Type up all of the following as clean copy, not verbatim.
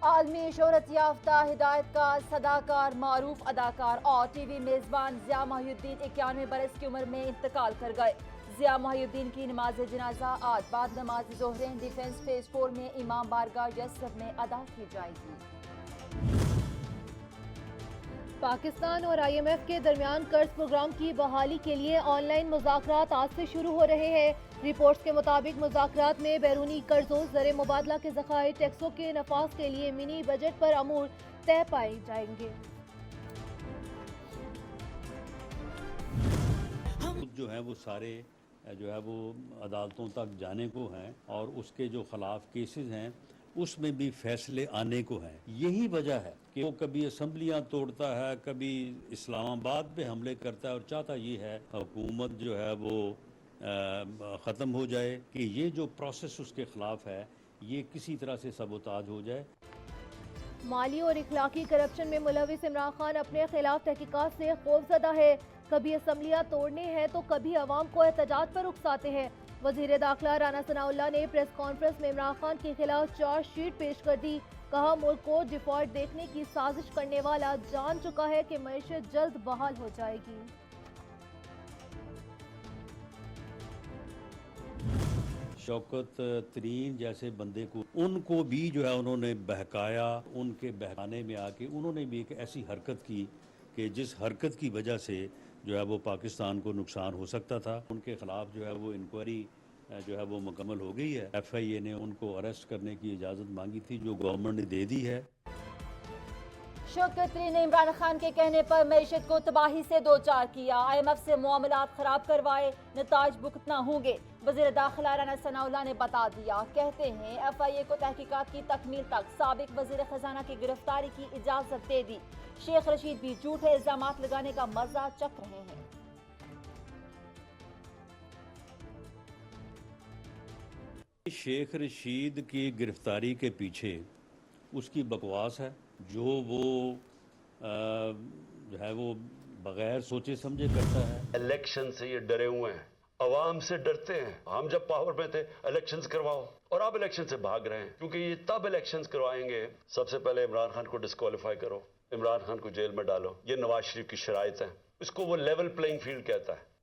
आलमी शोहरत याफ्ता हिदायतकार, सदाकार, मारूफ अदाकार और टीवी मेजबान ज़िया मोहिउद्दीन 91 बरस की उम्र में इंतकाल कर गए। ज़िया मोहिउद्दीन की नमाज जनाजा आज बाद नमाज ज़ोहरैन डिफेंस फेज 4 में इमाम बारगाह जसर में अदा की जाएगी। पाकिस्तान और IMF के दरमियान कर्ज प्रोग्राम की बहाली के लिए ऑनलाइन मुज़ाकरात आज से शुरू हो रहे हैं। रिपोर्ट्स के मुताबिक मुज़ाकरात में बैरूनी कर्जों, ज़र मुबादला के ज़खायर, टैक्सों के नफाज के लिए मिनी बजट पर अमूर तय पाए जाएंगे। जो है वो सारे जो है वो अदालतों तक जाने को हैं और उसके जो खिलाफ केसेस हैं उसमें भी फैसले आने को हैं। यही वजह है कि वो कभी असम्बलियाँ तोड़ता है, कभी इस्लामाबाद पे हमले करता है और चाहता ये है हुकूमत जो है वो ख़त्म हो जाए, कि ये जो प्रोसेस उसके खिलाफ है ये किसी तरह से सबोताज हो जाए। माली और इखलाकी करप्शन में मुलविस इमरान खान अपने खिलाफ तहकीकात से खौफजदा है। कभी असम्बलियाँ तोड़ने हैं तो कभी अवाम को एहतजाज पर उकसाते हैं। वजीर दाखिला राना सनाउल्लाह ने प्रेस कॉन्फ्रेंस में इमरान खान के खिलाफ चार्जशीट पेश कर दी। कहा, मुल्क को डिफॉल्ट देखने की साजिश करने वाला जान चुका है कि मईशत जल्द बहाल हो जाएगी। शौकत तरीन जैसे बंदे को, उनको भी जो है उन्होंने बहकाया। उनके बहकाने में आके उन्होंने भी एक ऐसी हरकत की कि जिस हरकत की वजह से जो है वो पाकिस्तान को नुकसान हो सकता था। उनके खिलाफ जो है वो इंक्वायरी जो है वो मुकम्मल हो गई है। FIA ने उनको अरेस्ट करने की इजाज़त मांगी थी जो गवर्नमेंट ने दे दी है। शौकत तरीन ने इमरान खान के कहने पर मईशत को तबाही से दो चार किया। IMF से मामलात खराब करवाए, नताज भुगतना होंगे। वज़ीर दाखिला राना सनाउल्लाह ने बता दिया। कहते हैं FIA को तहकीकात की तकमील तक साबिक वज़ीर खजाना की गिरफ्तारी की इजाजत दे दी। शेख रशीद भी झूठे इल्जामात लगाने का मजा चख रहे हैं। शेख रशीद की गिरफ्तारी के पीछे उसकी बकवास है जो वो जो है वो बगैर सोचे समझे करता है। इलेक्शन से ये डरे हुए हैं, अवाम से डरते हैं। हम जब पावर में थे इलेक्शंस करवाओ, और अब इलेक्शन से भाग रहे हैं क्योंकि ये तब इलेक्शंस करवाएंगे। सबसे पहले इमरान खान को डिस्क्वालीफाई करो, इमरान खान को जेल में डालो। ये नवाज शरीफ की शराइत है, इसको वो लेवल प्लेइंग फील्ड कहता है।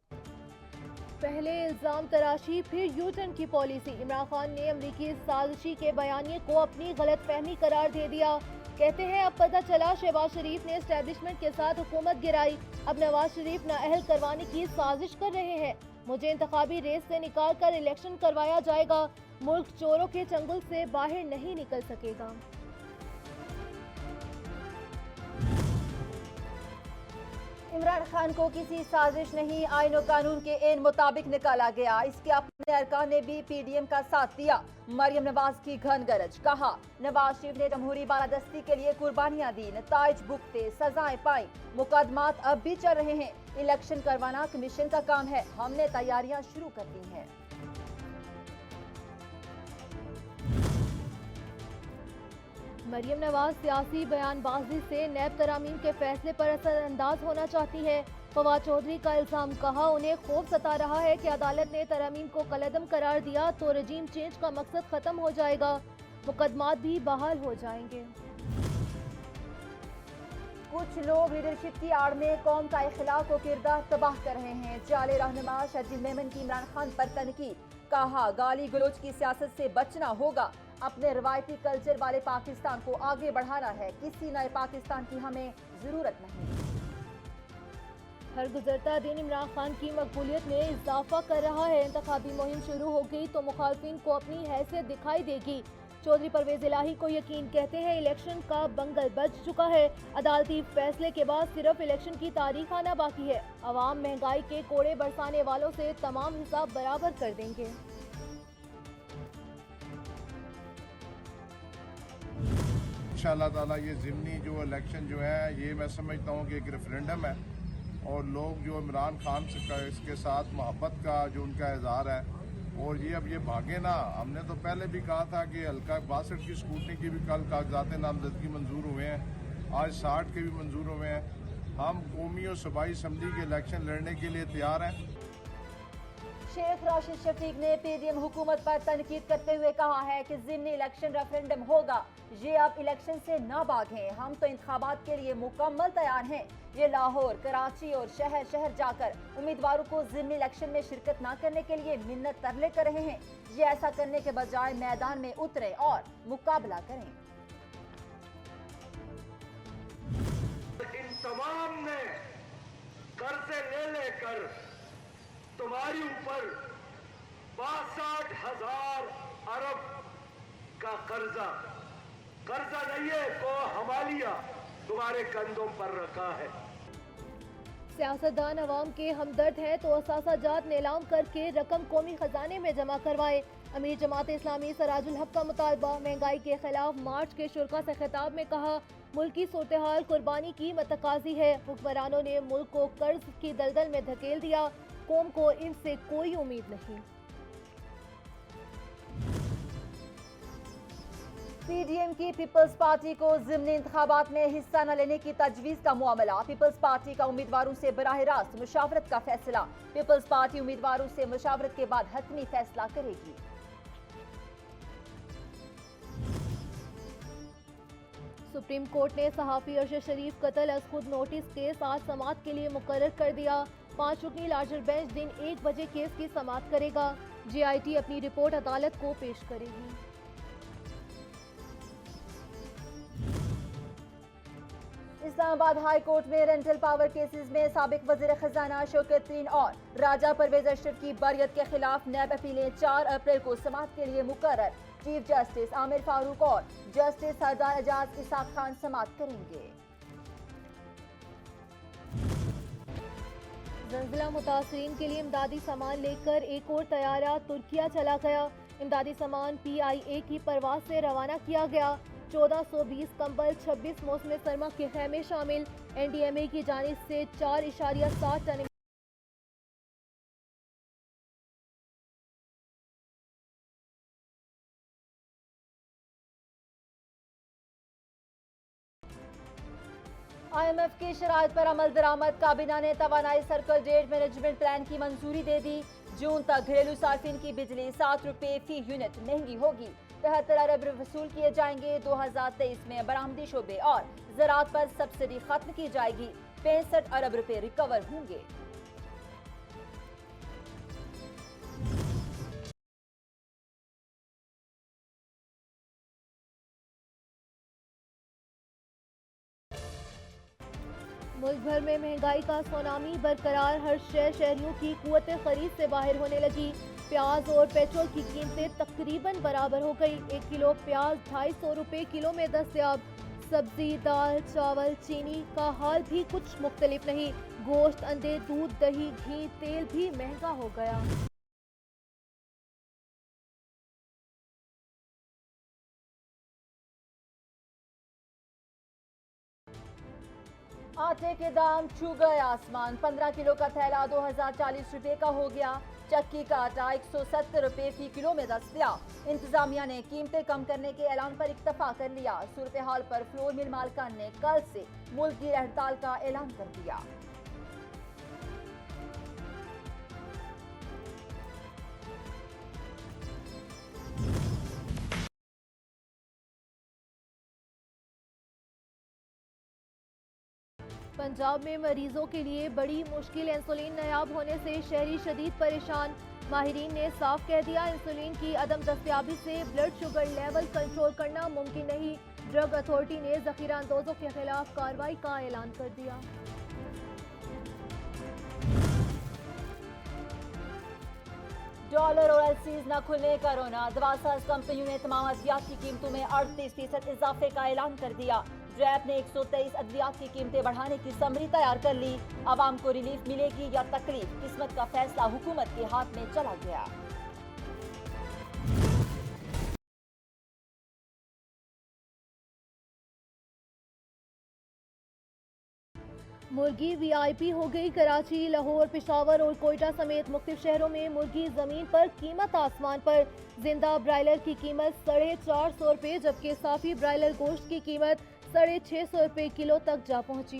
पहले इल्जाम तराशी फिर यूटर्न की पॉलिसी। इमरान खान ने अमरीकी साजिशी के बयानिए को अपनी गलत फहमी करार दे दिया। कहते हैं अब पता चला शहबाज शरीफ ने एस्टेब्लिशमेंट के साथ हुकूमत गिराई, अब नवाज शरीफ नाअहल करवाने की साजिश कर रहे हैं। मुझे इंतखाबी रेस से निकाल कर इलेक्शन करवाया जाएगा। मुल्क चोरों के चंगुल से बाहर नहीं निकल सकेगा। इमरान खान को किसी साजिश नहीं, आईन और कानून के एन मुताबिक निकाला गया। इसके अपने अरकान ने भी PDM का साथ दिया। मरियम नवाज की घन गरज। कहा, नवाज शरीफ ने जमहूरी बालादस्ती के लिए कुर्बानियां दी, नताइज भुगते, सजाएं पाई। मुकदमात अब भी चल रहे हैं। इलेक्शन करवाना कमीशन का काम है, हमने तैयारियां शुरू कर दी हैं। मरियम नवाज सियासी बयानबाजी से नैब तरामीम के फैसले पर असरअंदाज होना चाहती है। फवाद चौधरी का इल्जाम। कहा, उन्हें खौफ सता रहा है कि अदालत ने तरामीम को कलअदम करार दिया तो रजीम चेंज का मकसद खत्म हो जाएगा, मुकदमात भी बहाल हो जाएंगे। कुछ लोग लीडरशिप की आड़ में कौम का इखलाक व किरदार तबाह कर रहे हैं। जाले रहनुमा शर्जील मेमन की इमरान खान पर तनकीद। कहा, गाली गलोच की सियासत से बचना होगा, अपने रवायती कल्चर वाले पाकिस्तान को आगे बढ़ाना है, किसी नए पाकिस्तान की हमें जरूरत नहीं। हर गुजरता दिन इमरान खान की मकबूलियत में इजाफा कर रहा है। इंतखाबी मुहिम शुरू हो गई तो मुखालफिन को अपनी हैसियत दिखाई देगी। चौधरी परवेज इलाही को यकीन। कहते हैं इलेक्शन का बंगल बज चुका है, अदालती फैसले के बाद सिर्फ इलेक्शन की तारीख आना बाकी है। अवाम महंगाई के कोड़े बरसाने वालों से तमाम हिसाब बराबर कर देंगे। इंशाअल्लाह ताला ये ज़िमनी जो इलेक्शन जो है ये मैं समझता हूँ कि एक रेफरेंडम है और लोग जो इमरान खान से इसके साथ मोहब्बत का जो उनका इजहार है, और ये अब ये भागे ना। हमने तो पहले भी कहा था कि हल्का 62 की स्कूटनी की भी कल कागजात नामजदगी मंजूर हुए हैं, आज 60 के भी मंजूर हुए हैं। हम कौमी और सूबाई असम्बली के इलेक्शन लड़ने के लिए तैयार हैं। शेख राशिद शफीक ने पीडीएम हुकूमत पर तनकीद करते हुए कहा है कि ज़िमनी इलेक्शन रेफरेंडम होगा, ये अब इलेक्शन से न भागें, हम तो इंतखाबात के लिए मुकम्मल तैयार हैं। ये लाहौर, कराची और शहर शहर जाकर उम्मीदवारों को ज़िमनी इलेक्शन में शिरकत न करने के लिए मिन्नत तरले कर रहे हैं। ये ऐसा करने के बजाय मैदान में उतरे और मुकाबला करें। इन तमाम ने कर्जे ले लेकर तुम्हारी ऊपर 62,000 अरब का कर्जा नहीं है को हवालिया तुम्हारे कंधों पर रखा है। सियासतदान अवाम के हमदर्द हैं तो असासाजात नीलाम करके रकम कौमी खजाने में जमा करवाए। अमीर जमात इस्लामी सराजुल हक का मुतालबा महंगाई के खिलाफ मार्च के शुरा से खिताब में कहा, मुल्क की सूरत हाल कुर्बानी की मतकाजी है। हुक्मरानों ने मुल्क को कर्ज की दलदल में धकेल दिया, कौम को इनसे कोई उम्मीद नहीं। पीडीएम की पीपल्स पार्टी को ज़िमनी इंतखाबात में हिस्सा न लेने की तजवीज़ का मामला। पीपल्स पार्टी का उम्मीदवारों से बराह रास्त मुशावरत का फैसला। पीपल्स पार्टी उम्मीदवारों से मुशावरत के बाद हतमी फैसला करेगी। सुप्रीम कोर्ट ने सहाफ़ी अरशद शरीफ कत्ल अज खुद नोटिस केस आज समाअत के लिए मुकर्रर कर दिया। 5 रुकनी लार्जर बेंच दिन 1 बजे केस की समाअत करेगा। जीआईटी अपनी रिपोर्ट अदालत को पेश करेगी। इस्लामाबाद हाई कोर्ट में रेंटल पावर केसेस में साबिक वज़ीर खजाना शौकत और राजा परवेज अशरफ की बरियत के खिलाफ नैब अपीलें 4 अप्रैल को समाअत के लिए मुकर्रर। चीफ जस्टिस आमिर फारूक और जस्टिस सरदार एजाज इसाक खान समाअत करेंगे। ज़लज़ला मुतासरीन के लिए इमदादी सामान लेकर एक और तैयारा तुर्किया चला गया। इमदादी सामान PIA की परवाज से रवाना किया गया। 1420 कंबल, 26 मौसम सरमा के खैमे शामिल। NDMA की जानिब से 4.7 टन IMF की शराइत पर अमल दरामद। काबीना ने तवानाई सर्कल रेट मैनेजमेंट प्लान की मंजूरी दे दी। जून तक घरेलू सार्फिन की बिजली 7 रुपए फी यूनिट महंगी होगी। 73 अरब वसूल किए जाएंगे। 2023 में बरामदी शोबे और ज़राअत पर सब्सिडी खत्म की जाएगी। 65 अरब रुपए रिकवर होंगे। मुल्क भर में महंगाई का सुनामी बरकरार। हर शहरियों की कुव्वत खरीद से बाहर होने लगी। प्याज और पेट्रोल की कीमतें तकरीबन बराबर हो गई। 1 किलो प्याज 250 रुपए किलो में दस्तयाब। सब्जी, दाल, चावल, चीनी का हाल भी कुछ मुख्तलिफ नहीं। गोश्त, अंडे, दूध, दही, घी, तेल भी महंगा हो गया। आटे के दाम छू गए आसमान। 15 किलो का थैला 2040 रुपए का हो गया। चक्की का आटा 170 रुपए फी किलो में दस्तयाब। इंतजामिया ने कीमतें कम करने के ऐलान पर इक्तफा कर लिया। सूरत हाल पर फ्लोर मिल मालिकान ने कल से मुल्क की हड़ताल का ऐलान कर दिया। पंजाब में मरीजों के लिए बड़ी मुश्किल। इंसुलिन नायाब होने से शहरी शदीद परेशान। माहिरीन ने साफ कह दिया, इंसुलिन की अदम दस्तयाबी से ब्लड शुगर लेवल कंट्रोल करना मुमकिन नहीं। ड्रग अथॉरिटी ने जखीरा अंदोजों के खिलाफ कार्रवाई का ऐलान कर दिया। डॉलर और एलसीज न खुलने का रोना। दवासाज कंपनियों ने तमाम अद्वियात की कीमतों में 38% इजाफे का ऐलान कर दिया। ड्रैप ने 123 अद्वियात की कीमतें बढ़ाने की समरी तैयार कर ली। आवाम को रिलीफ मिलेगी या तकलीफ, किस्मत का फैसला हुकूमत के हाथ में चला गया। मुर्गी VIP हो गई। कराची, लाहौर, पेशावर और कोयटा समेत मुख्तलिफ शहरों में मुर्गी जमीन पर, कीमत आसमान पर। जिंदा ब्रायलर की कीमत 450 रुपए, जबकि साफी ब्रायलर गोश्त की कीमत 650 रुपए किलो तक जा पहुंची।